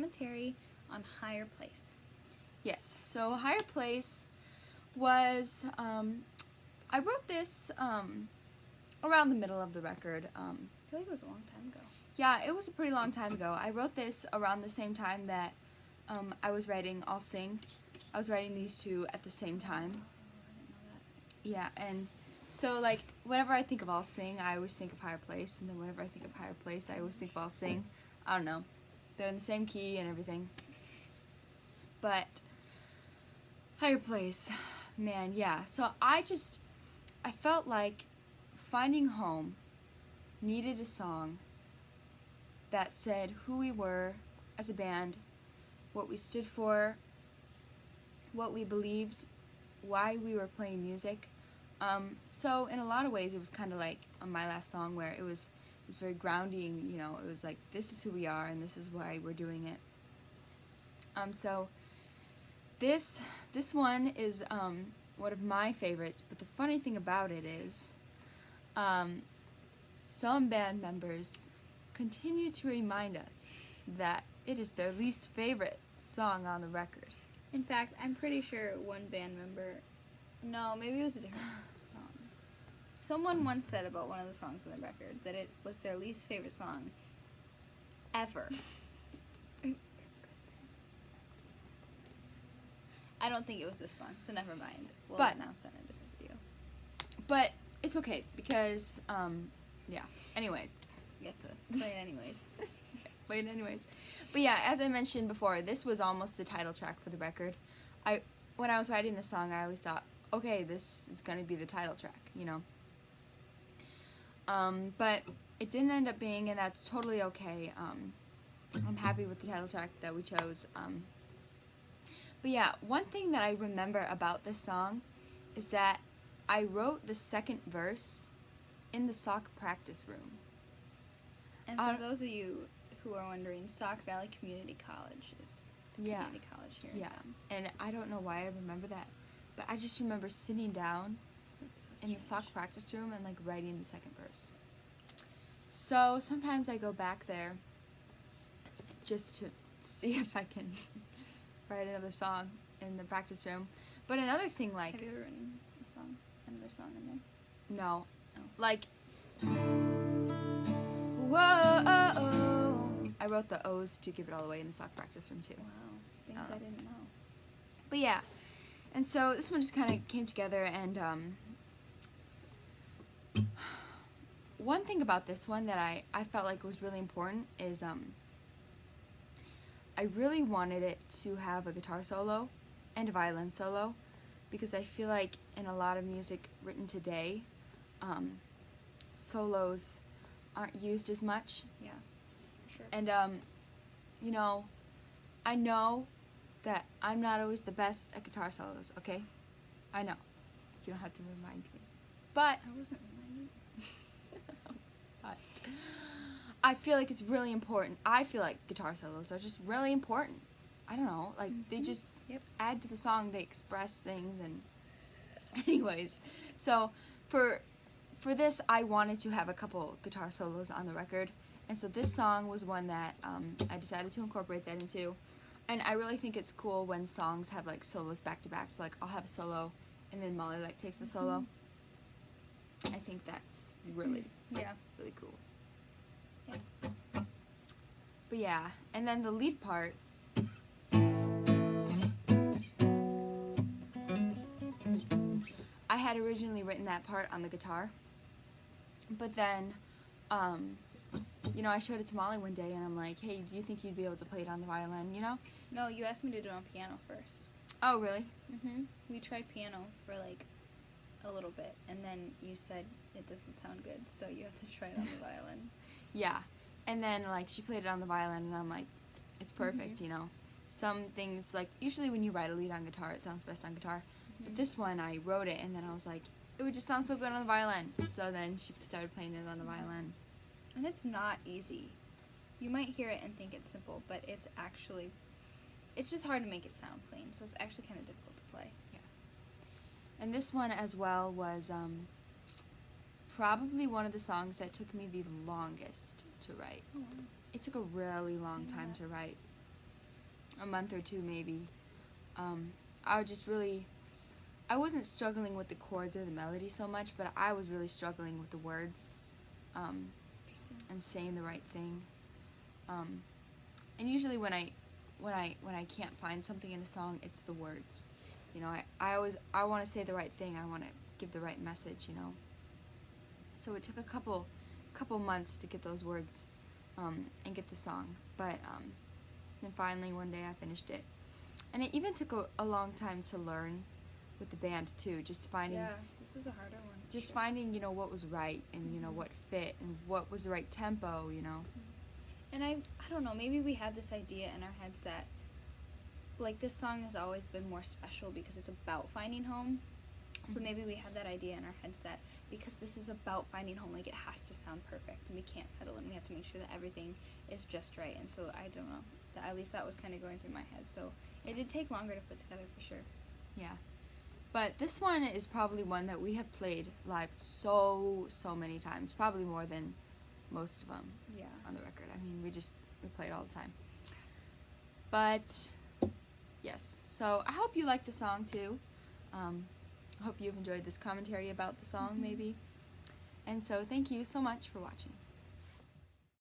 commentary on Higher Place. Yes, so Higher Place was, I wrote this around the middle of the record. I feel like it was a long time ago. Yeah, it was a pretty long time ago. I wrote this around the same time that I was writing I'll Sing. I was writing these two at the same time. Oh, I didn't know that. Yeah, and so, like, whenever I think of I'll Sing, I always think of Higher Place, and then whenever I think of Higher Place, I always think of I'll Sing. I don't know. They're in the same key and everything. But Higher Place, man, yeah. So I felt like Finding Home needed a song that said who we were as a band, what we stood for, what we believed, why we were playing music. So in a lot of ways, it was kind of like on my last song, where it was very grounding. You know, it was like, this is who we are and this is why we're doing it. So this one is one of my favorites. But the funny thing about it is, some band members continue to remind us that it is their least favorite song on the record. In fact, I'm pretty sure one band member, no, maybe it was a different song. Someone once said about one of the songs on the record that it was their least favorite song ever. I don't think it was this song, so never mind. We'll announce that in a different video. But it's okay, because, yeah. Anyways. You have to play it anyways. Play it anyways. But yeah, as I mentioned before, this was almost the title track for the record. When I was writing the song, I always thought, okay, this is going to be the title track, you know. But it didn't end up being, and that's totally okay. I'm happy with the title track that we chose. But yeah, one thing that I remember about this song is that I wrote the second verse in the Sauk practice room. And for those of you who are wondering, Sauk Valley Community College is the community college here in town. And I don't know why I remember that, but I just remember sitting down in the Sauk practice room and like writing the second verse. So sometimes I go back there just to see if I can write another song in the practice room. But another thing, like, have you ever written another song in there? No. Oh. Like, whoa, I wrote the O's to give it all away in the Sauk practice room too. Wow, things I didn't know. But yeah, and so this one just kind of came together, and one thing about this one that I felt like was really important is I really wanted it to have a guitar solo and a violin solo, because I feel like in a lot of music written today, solos aren't used as much. Yeah, sure. And, you know, I know that I'm not always the best at guitar solos, okay? I know. You don't have to remind me. But I wasn't reminded. but I feel like it's really important. I feel like guitar solos are just really important. I don't know, like, they just add to the song, they express things, and anyways. So, for this, I wanted to have a couple guitar solos on the record, and so this song was one that I decided to incorporate that into. And I really think it's cool when songs have like solos back to back. So like I'll have a solo, and then Molly like takes a solo. I think that's really really cool. Yeah. But yeah, and then the lead part. I had originally written that part on the guitar, but then, you know, I showed it to Molly one day, and I'm like, hey, do you think you'd be able to play it on the violin, you know? No, you asked me to do it on piano first. Oh, really? We tried piano for like a little bit, and then you said it doesn't sound good, so you have to try it on the violin. Yeah, and then like she played it on the violin, and I'm like, it's perfect, you know? Some things, like, usually when you write a lead on guitar, it sounds best on guitar. But this one, I wrote it, and then I was like, it would just sound so good on the violin. So then she started playing it on the violin. And it's not easy. You might hear it and think it's simple, but it's actually, it's just hard to make it sound clean. So it's actually kind of difficult to play. Yeah. And this one as well was probably one of the songs that took me the longest to write. Oh. It took a really long time to write. a month or two maybe, I would just really, I wasn't struggling with the chords or the melody so much, but I was really struggling with the words, Interesting. and saying the right thing. And usually when I can't find something in a song, it's the words. You know, I want to say the right thing. I want to give the right message. You know. So it took a couple months to get those words, and get the song. But then finally one day I finished it, and it even took a long time to learn with the band too. Just finding. Yeah, this was a harder one. Just Sure. finding, you know, what was right, and you know what fit, and what was the right tempo. You know. And I don't know, maybe we had this idea in our heads that, like, this song has always been more special because it's about finding home. So Mhm. maybe we had that idea in our heads that because this is about finding home, like, it has to sound perfect, and we can't settle, and we have to make sure that everything is just right. And so I don't know, at least that was kind of going through my head. So it did take longer to put together for sure. Yeah. But this one is probably one that we have played live so many times, probably more than most of them Yeah. on the record. I mean, we play it all the time. But yes, so I hope you like the song too. I hope you've enjoyed this commentary about the song, maybe. And so thank you so much for watching.